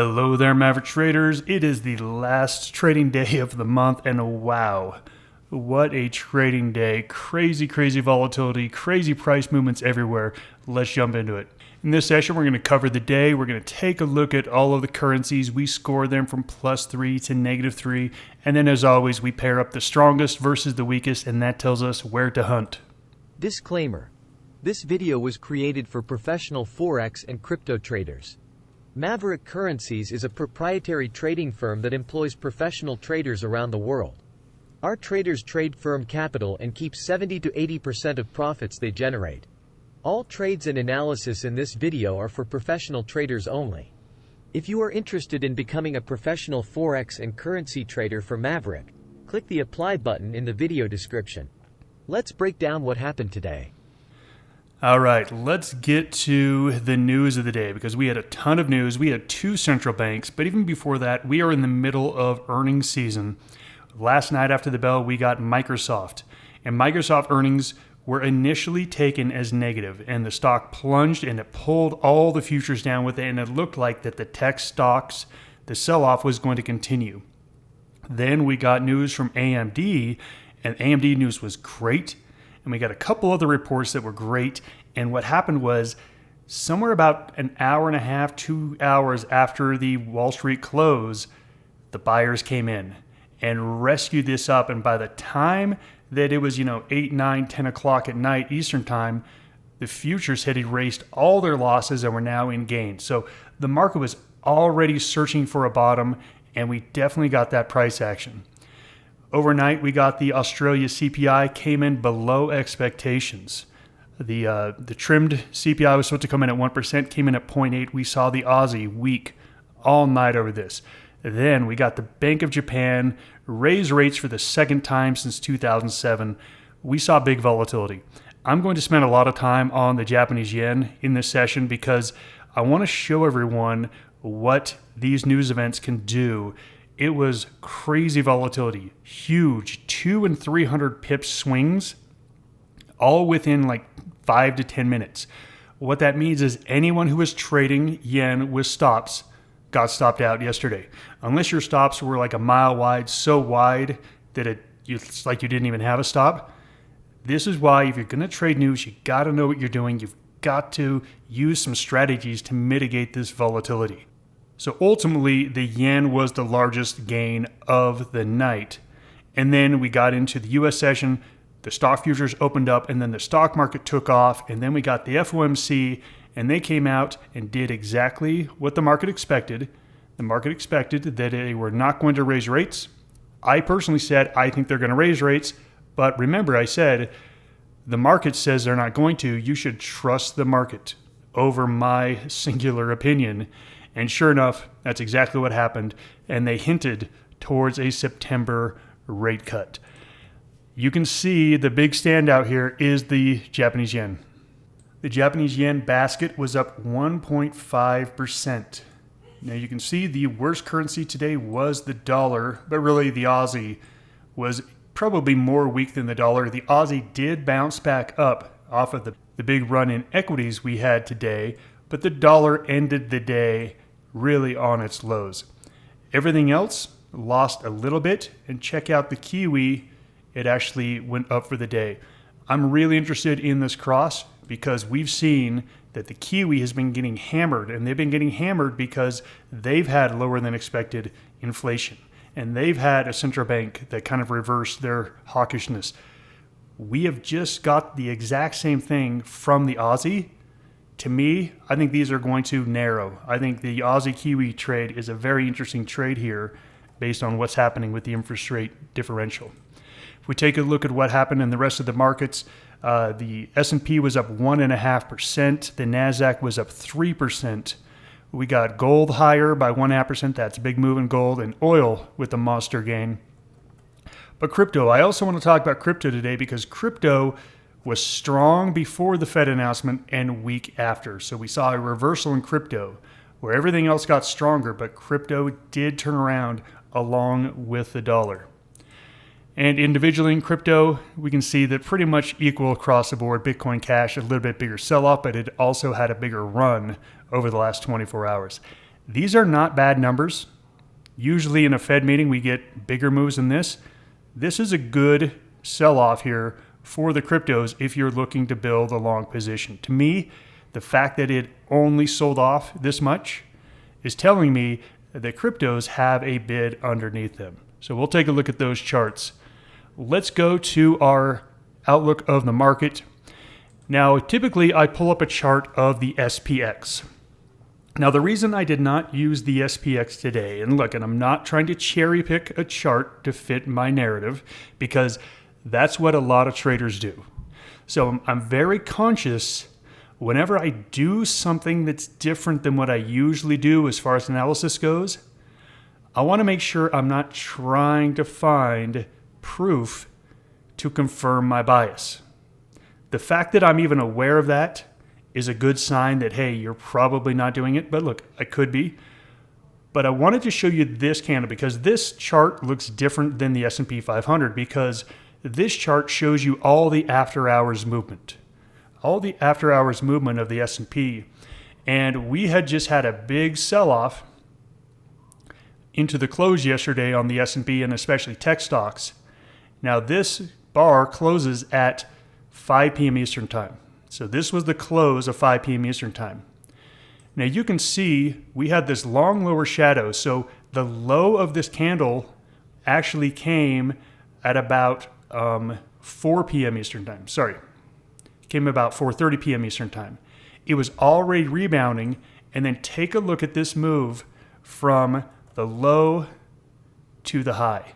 Hello there, Maverick Traders. It is the last trading day of the month, and wow, what a trading day. Crazy volatility, crazy price movements everywhere. Let's jump into it. In this session, we're going to cover the day. We're going to take a look at all of the currencies. We score them from +3 to -3. And then, as always, we pair up the strongest versus the weakest, and that tells us where to hunt. Disclaimer. This video was created for professional Forex and crypto traders. Maverick Currencies is a proprietary trading firm that employs professional traders around the world. Our traders trade firm capital and keep 70 to 80% of profits they generate. All trades and analysis in this video are for professional traders only. If you are interested in becoming a professional Forex and currency trader for Maverick, click the apply button in the video description. Let's break down what happened today. All right, let's get to the news of the day because we had a ton of news. We had two central banks, but even before that, we are in the middle of earnings season. Last night after the bell, we got Microsoft, and Microsoft earnings were initially taken as negative, and the stock plunged and it pulled all the futures down with it, and it looked like that the tech stocks, the sell-off was going to continue. Then we got news from AMD, and AMD news was great. And we got a couple other reports that were great. And what happened was somewhere about an hour and a half, 2 hours after the Wall Street close, the buyers came in and rescued this up. And by the time that it was, 8, 9, 10 o'clock at night Eastern time, the futures had erased all their losses and were now in gain. So the market was already searching for a bottom, and we definitely got that price action. Overnight, we got the Australia CPI came in below expectations. The trimmed CPI was supposed to come in at 1%, came in at 0.8. We saw the Aussie weak all night over this. Then we got the Bank of Japan raise rates for the second time since 2007. We saw big volatility. I'm going to spend a lot of time on the Japanese yen in this session because I want to show everyone what these news events can do. It was crazy volatility, huge 200 and 300 pips swings, all within like 5 to 10 minutes. What that means is anyone who was trading yen with stops got stopped out yesterday. Unless your stops were like a mile wide, so wide that it's like you didn't even have a stop. This is why if you're going to trade news, you got to know what you're doing. You've got to use some strategies to mitigate this volatility. So ultimately, the yen was the largest gain of the night. And then we got into the US session, the stock futures opened up, and then the stock market took off. And then we got the FOMC, and they came out and did exactly what the market expected. The market expected that they were not going to raise rates. I personally said, I think they're going to raise rates. But remember, I said, the market says they're not going to. You should trust the market over my singular opinion. And sure enough, that's exactly what happened. And they hinted towards a September rate cut. You can see the big standout here is the Japanese yen. The Japanese yen basket was up 1.5%. Now you can see the worst currency today was the dollar, but really the Aussie was probably more weak than the dollar. The Aussie did bounce back up off of the big run in equities we had today, but the dollar ended the day really on its lows. Everything else lost a little bit, and check out the Kiwi. It actually went up for the day. I'm really interested in this cross because we've seen that the Kiwi has been getting hammered, and they've been getting hammered because they've had lower than expected inflation, and they've had a central bank that kind of reversed their hawkishness. We have just got the exact same thing from the Aussie. To me, I think these are going to narrow. I think the Aussie-Kiwi trade is a very interesting trade here based on what's happening with the interest rate differential. If we take a look at what happened in the rest of the markets, the S&P was up 1.5%. The NASDAQ was up 3%. We got gold higher by 1.5%. That's a big move in gold, and oil with a monster gain. But crypto, I also want to talk about crypto today because crypto was strong before the Fed announcement and weak after. So we saw a reversal in crypto where everything else got stronger, but crypto did turn around along with the dollar. And individually in crypto, we can see that pretty much equal across the board. Bitcoin Cash, a little bit bigger sell-off, but it also had a bigger run over the last 24 hours. These are not bad numbers. Usually in a Fed meeting, we get bigger moves than this. This is a good sell-off here for the cryptos if you're looking to build a long position. To me, the fact that it only sold off this much is telling me that cryptos have a bid underneath them. So we'll take a look at those charts. Let's go to our outlook of the market. Now, typically I pull up a chart of the SPX. Now, the reason I did not use the SPX today, and look, and I'm not trying to cherry pick a chart to fit my narrative, because that's what a lot of traders do. So I'm very conscious whenever I do something that's different than what I usually do as far as analysis goes. I want to make sure I'm not trying to find proof to confirm my bias. The fact that I'm even aware of that is a good sign that, hey, you're probably not doing it. But look, I could be. But I wanted to show you this candle because this chart looks different than the S&P 500 because this chart shows you all the after hours movement. All the after hours movement of the S&P. And we had just had a big sell-off into the close yesterday on the S&P and especially tech stocks. Now this bar closes at 5 p.m. Eastern time. So this was the close of 5 p.m. Eastern time. Now you can see we had this long lower shadow. So the low of this candle actually came at about 4 p.m. Eastern time. Sorry, came about 4:30 p.m. Eastern time. It was already rebounding, and then take a look at this move from the low to the high.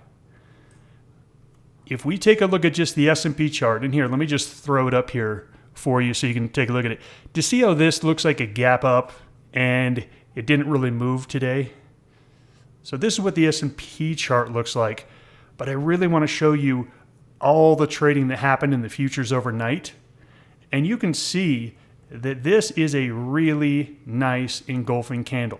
If we take a look at just the S&P chart, and here, let me just throw it up here for you so you can take a look at it. To see how this looks like a gap up and it didn't really move today. So this is what the S&P chart looks like, but I really want to show you all the trading that happened in the futures overnight. And you can see that this is a really nice engulfing candle.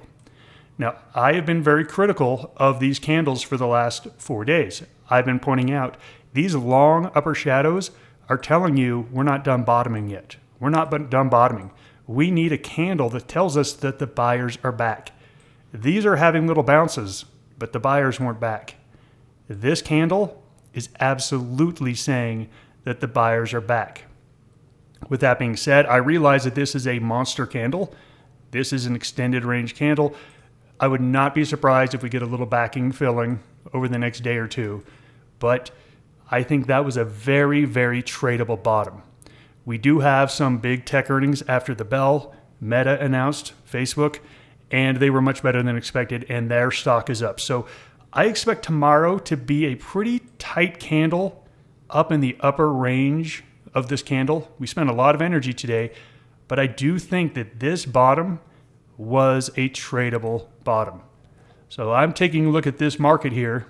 Now, I have been very critical of these candles for the last 4 days. I've been pointing out these long upper shadows are telling you we're not done bottoming yet. We're not done bottoming. We need a candle that tells us that the buyers are back. These are having little bounces, but the buyers weren't back. This candle is absolutely saying that the buyers are back. With that being said, I realize that this is a monster candle. This is an extended range candle. I would not be surprised if we get a little backing filling over the next day or two, but I think that was a very, very tradable bottom. We do have some big tech earnings after the bell. Meta announced, Facebook, and they were much better than expected, and their stock is up. So I expect tomorrow to be a pretty tight candle up in the upper range of this candle. We spent a lot of energy today, but I do think that this bottom was a tradable bottom. So I'm taking a look at this market here.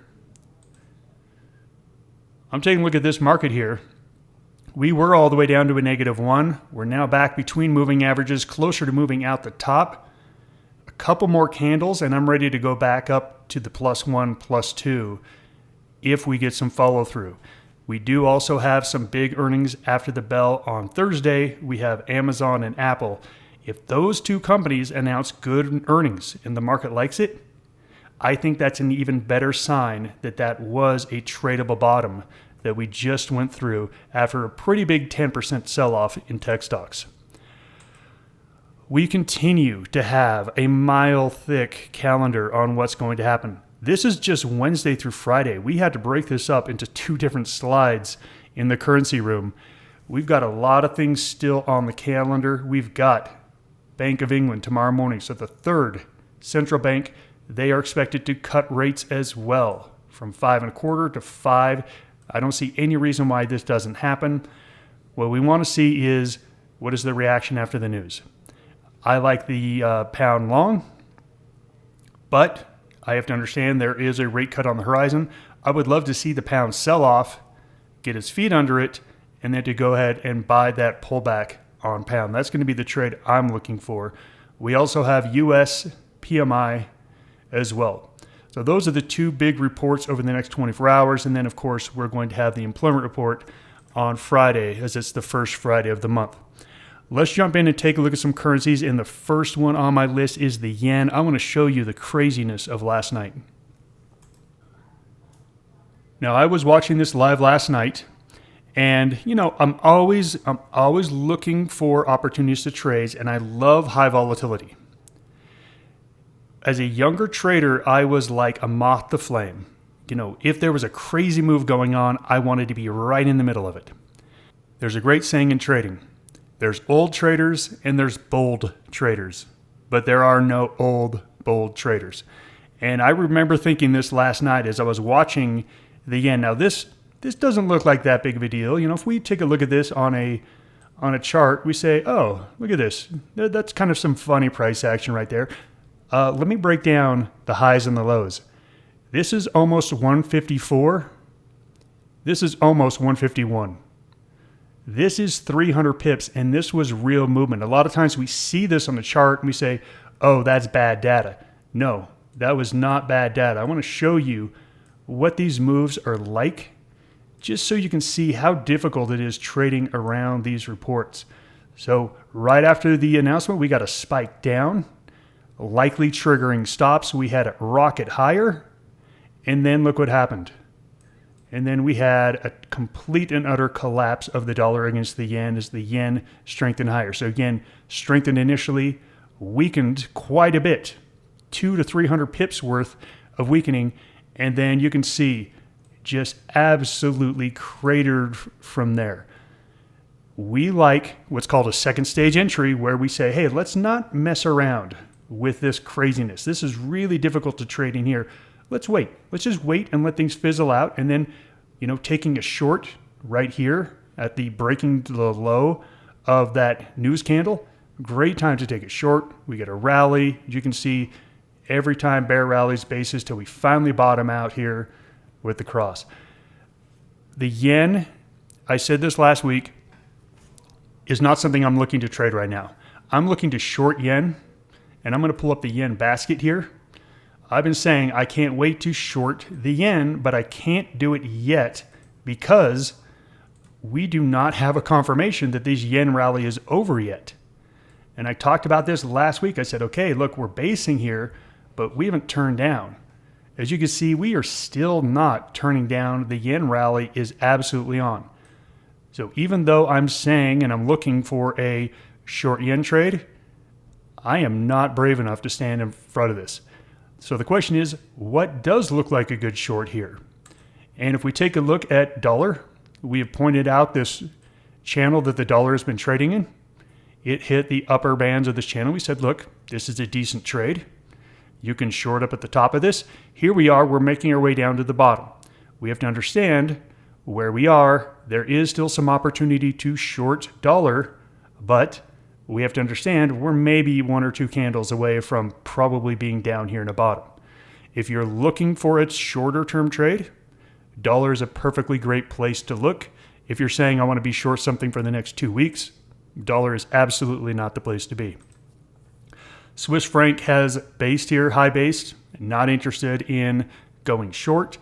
We were all the way down to a -1. We're now back between moving averages, closer to moving out the top. A couple more candles, and I'm ready to go back up to the +1, +2 if we get some follow through. We do also have some big earnings after the bell on Thursday. We have Amazon and Apple. If those two companies announce good earnings and the market likes it, I think that's an even better sign that that was a tradable bottom that we just went through after a pretty big 10% sell-off in tech stocks. We continue to have a mile-thick calendar on what's going to happen. This is just Wednesday through Friday. We had to break this up into 2 different slides in the currency room. We've got a lot of things still on the calendar. We've got Bank of England tomorrow morning. So the third central bank, they are expected to cut rates as well from 5.25 to 5. I don't see any reason why this doesn't happen. What we want to see is what is the reaction after the news. I like the pound long, but I have to understand there is a rate cut on the horizon. I would love to see the pound sell off, get its feet under it, and then to go ahead and buy that pullback on pound. That's going to be the trade I'm looking for. We also have US PMI as well. So those are the 2 big reports over the next 24 hours. And then, of course, we're going to have the employment report on Friday, as it's the first Friday of the month. Let's jump in and take a look at some currencies. And the first one on my list is the yen. I want to show you the craziness of last night. Now, I was watching this live last night, and I'm always looking for opportunities to trade, and I love high volatility. As a younger trader, I was like a moth to flame. If there was a crazy move going on, I wanted to be right in the middle of it. There's a great saying in trading. There's old traders and there's bold traders, but there are no old, bold traders. And I remember thinking this last night as I was watching the yen. Now, this doesn't look like that big of a deal. If we take a look at this on a chart, we say, oh, look at this. That's kind of some funny price action right there. Let me break down the highs and the lows. This is almost 154. This is almost 151. This is 300 pips, and this was real movement. A lot of times we see this on the chart and we say, oh, that's bad data. No, that was not bad data. I want to show you what these moves are like, just so you can see how difficult it is trading around these reports. So right after the announcement, we got a spike down, likely triggering stops. We had it rocket higher, and then look what happened. And then we had a complete and utter collapse of the dollar against the yen as the yen strengthened higher. So again, strengthened initially, weakened quite a bit, 200 to 300 pips worth of weakening. And then you can see just absolutely cratered from there. We like what's called a second stage entry, where we say, hey, let's not mess around with this craziness. This is really difficult to trade in here. Let's wait. Let's just wait and let things fizzle out. And then, taking a short right here at the breaking the low of that news candle, great time to take a short. We get a rally. You can see every time bear rallies basis till we finally bottom out here with the cross. The yen, I said this last week, is not something I'm looking to trade right now. I'm looking to short yen, and I'm going to pull up the yen basket here. I've been saying I can't wait to short the yen, but I can't do it yet because we do not have a confirmation that this yen rally is over yet. And I talked about this last week. I said, okay, look, we're basing here, but we haven't turned down. As you can see, we are still not turning down. The yen rally is absolutely on. So even though I'm saying and I'm looking for a short yen trade, I am not brave enough to stand in front of this. So the question is, what does look like a good short here? And if we take a look at dollar, we have pointed out this channel that the dollar has been trading in. It hit the upper bands of this channel. We said, look, this is a decent trade. You can short up at the top of this. Here we are. We're making our way down to the bottom. We have to understand where we are. There is still some opportunity to short dollar, but we have to understand we're maybe one or two candles away from probably being down here in the bottom. If you're looking for a shorter term trade, dollar is a perfectly great place to look. If you're saying I want to be short something for the next 2 weeks, dollar is absolutely not the place to be. Swiss franc has based here, high based, not interested in going short.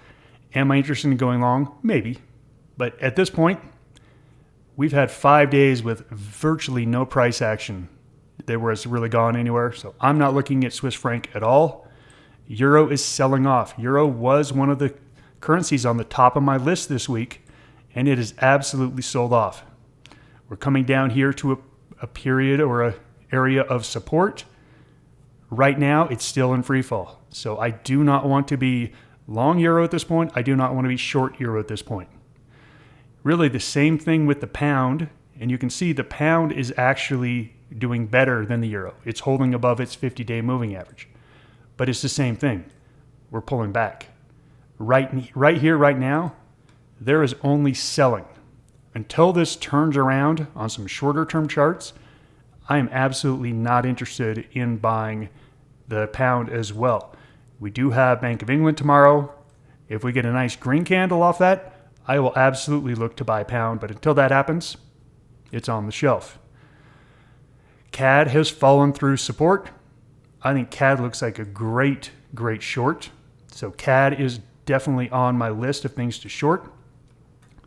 Am I interested in going long? Maybe. But at this point, we've had 5 days with virtually no price action that was really gone anywhere. So I'm not looking at Swiss franc at all. Euro is selling off. Euro was one of the currencies on the top of my list this week, and it is absolutely sold off. We're coming down here to a period or an area of support. Right now, it's still in free fall. So I do not want to be long euro at this point. I do not want to be short euro at this point. Really the same thing with the pound. And you can see the pound is actually doing better than the euro. It's holding above its 50-day moving average. But it's the same thing. We're pulling back. Right here, right now, there is only selling. Until this turns around on some shorter term charts, I am absolutely not interested in buying the pound as well. We do have Bank of England tomorrow. If we get a nice green candle off that, I will absolutely look to buy pound. But until that happens, it's on the shelf. CAD has fallen through support. I think CAD looks like a great short. So CAD is definitely on my list of things to short.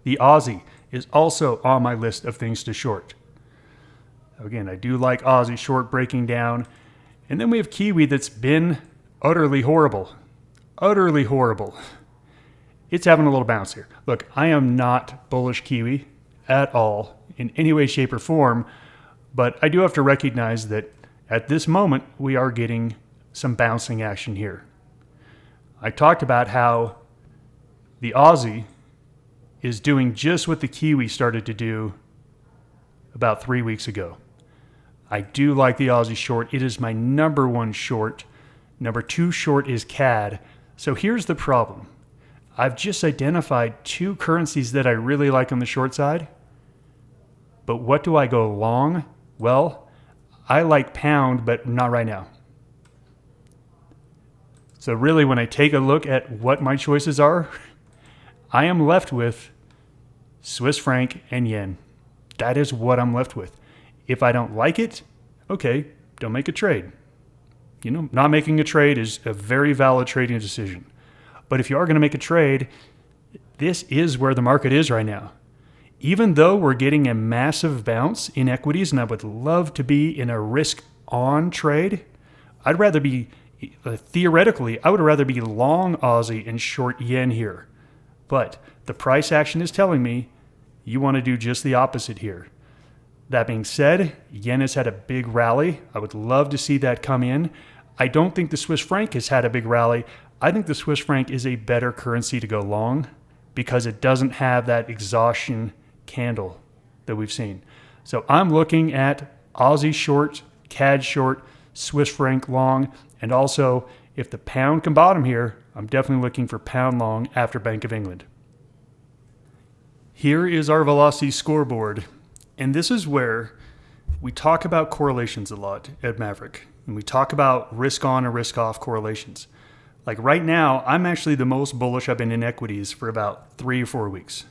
The Aussie is also on my list of things to short. Again, I do like Aussie short breaking down. And then we have Kiwi that's been utterly horrible. Utterly horrible. It's having a little bounce here. Look, I am not bullish Kiwi at all in any way, shape, or form, but I do have to recognize that at this moment, we are getting some bouncing action here. I talked about how the Aussie is doing just what the Kiwi started to do about 3 weeks ago. I do like the Aussie short. It is my number one short. Number two short is CAD. So here's the problem. I've just identified two currencies that I really like on the short side. But what do I go long? Well, I like pound, but not right now. So really, when I take a look at what my choices are, I am left with Swiss franc and yen. That is what I'm left with. If I don't like it, okay, don't make a trade. You know, not making a trade is a very valid trading decision. But if you are going to make a trade, this is where the market is right now. Even though we're getting a massive bounce in equities, and I would love to be in a risk-on trade, I'd rather be, theoretically, I would rather be long Aussie and short yen here. But the price action is telling me you want to do just the opposite here. That being said, yen has had a big rally. I would love to see that come in. I don't think the Swiss franc has had a big rally. I think the Swiss franc is a better currency to go long because it doesn't have that exhaustion candle that we've seen. So I'm looking at Aussie short, CAD short, Swiss franc long, and also if the pound can bottom here, I'm definitely looking for pound long after Bank of England. Here is our velocity scoreboard. And this is where we talk about correlations a lot at Maverick. And we talk about risk on and risk off correlations. Like right now, I'm actually the most bullish I've been in equities for about 3 or 4 weeks.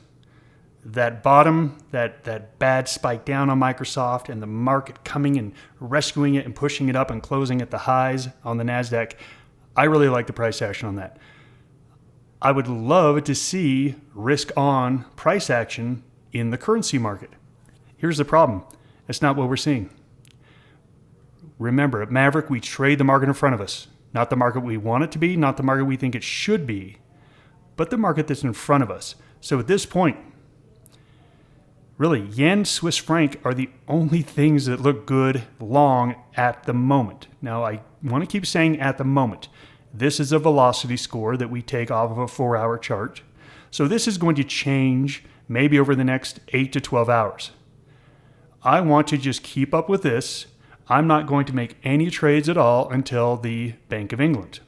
That bottom, that bad spike down on Microsoft and the market coming and rescuing it and pushing it up and closing at the highs on the NASDAQ, I really like the price action on that. I would love to see risk on price action in the currency market. Here's the problem. That's not what we're seeing. Remember, at Maverick, we trade the market in front of us. Not the market we want it to be, not the market we think it should be, but the market that's in front of us. So at this point, really, yen, Swiss franc are the only things that look good long at the moment. Now, I want to keep saying at the moment. This is a velocity score that we take off of a 4-hour chart. So this is going to change maybe over the next 8 to 12 hours. I want to just keep up with this. I'm not going to make any trades at all until the Bank of England.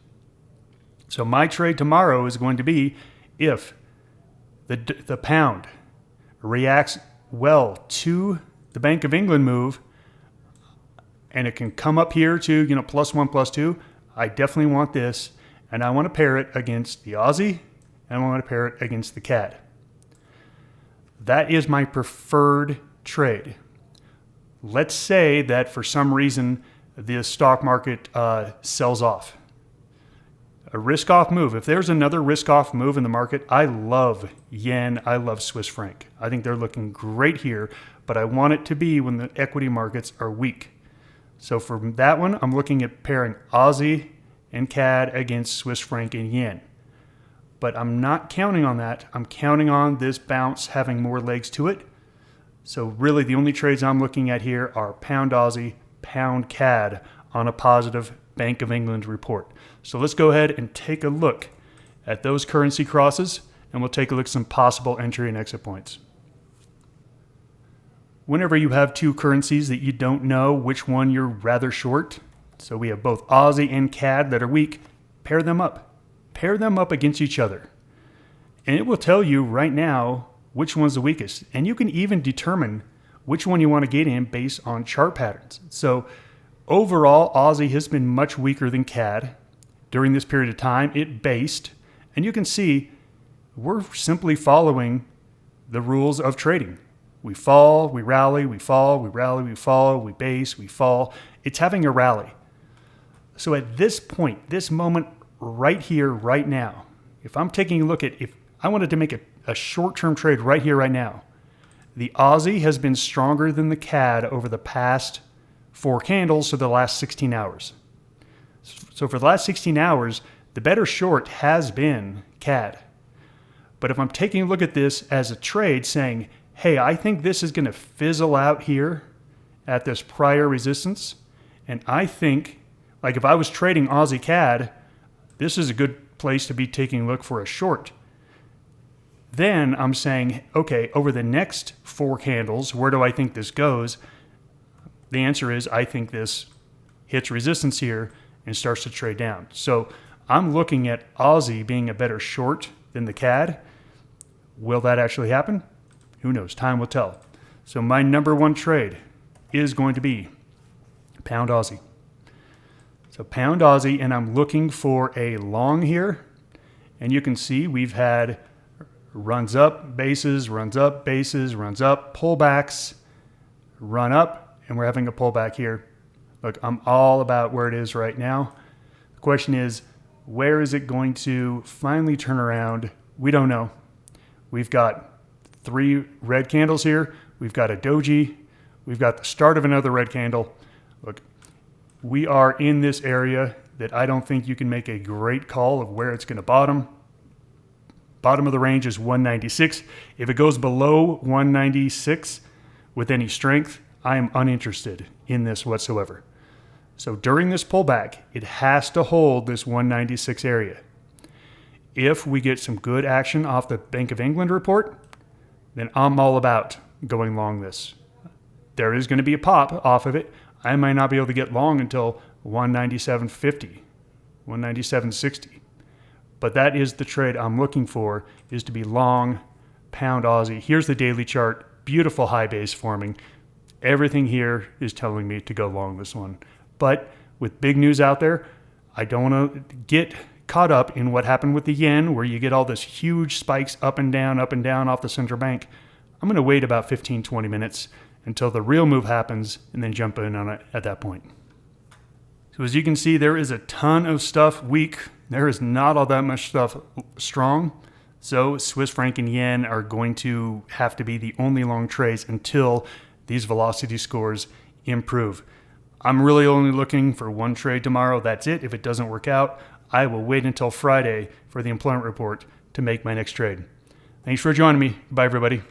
So my trade tomorrow is going to be if the pound reacts well to the Bank of England move and it can come up here to, +1, +2, I definitely want this, and I want to pair it against the Aussie, and I want to pair it against the CAD. That is my preferred trade. Let's say that for some reason the stock market sells off. A risk-off move. If there's another risk-off move in the market, I love yen, I love Swiss franc. I think they're looking great here, but I want it to be when the equity markets are weak. So for that one, I'm looking at pairing Aussie and CAD against Swiss franc and yen. But I'm not counting on that. I'm counting on this bounce having more legs to it. So really the only trades I'm looking at here are pound Aussie, pound CAD on a positive Bank of England report. So let's go ahead and take a look at those currency crosses, and we'll take a look at some possible entry and exit points. Whenever you have two currencies that you don't know which one you're rather short, so we have both Aussie and CAD that are weak, pair them up. Pair them up against each other. And it will tell you right now which one's the weakest. And you can even determine which one you want to get in based on chart patterns. So overall, Aussie has been much weaker than CAD. During this period of time, it based. And you can see we're simply following the rules of trading. We fall, we rally, we fall, we rally, we fall, we base, we fall. It's having a rally. So at this point, this moment right here, right now, if I'm taking a look at, if I wanted to make a short-term trade right here, right now, The Aussie has been stronger than the CAD over the past 4 candles, so the last 16 hours. So for the last 16 hours, the better short has been CAD. But if I'm taking a look at this as a trade saying, hey, I think this is going to fizzle out here at this prior resistance, and I think, like if I was trading Aussie CAD, this is a good place to be taking a look for a short. Then I'm saying, okay, over the next 4 candles, where do I think this goes? The answer is I think this hits resistance here and starts to trade down. So I'm looking at Aussie being a better short than the CAD. Will that actually happen? Who knows? Time will tell. So my number 1 trade is going to be Pound Aussie. So Pound Aussie, and I'm looking for a long here. And you can see we've had runs up, bases, runs up, bases, runs up, pullbacks, run up, and we're having a pullback here. Look, I'm all about where it is right now. The question is, where is it going to finally turn around? We don't know. We've got 3 red candles here. We've got a doji. We've got the start of another red candle. Look, we are in this area that I don't think you can make a great call of where it's going to bottom. Bottom of the range is 196. If it goes below 196 with any strength, I am uninterested in this whatsoever. So during this pullback, it has to hold this 196 area. If we get some good action off the Bank of England report, then I'm all about going long this. There is going to be a pop off of it. I might not be able to get long until 197.50, 197.60. But that is the trade I'm looking for, is to be long Pound Aussie. Here's the daily chart, beautiful high base forming. Everything here is telling me to go long this one. But with big news out there, I don't want to get caught up in what happened with the yen, where you get all this huge spikes up and down off the central bank. I'm going to wait about 15, 20 minutes until the real move happens and then jump in on it at that point. So as you can see, there is a ton of stuff weak. There is not all that much stuff strong. So Swiss franc and yen are going to have to be the only long trades until these velocity scores improve. I'm really only looking for 1 trade tomorrow. That's it. If it doesn't work out, I will wait until Friday for the employment report to make my next trade. Thanks for joining me. Bye, everybody.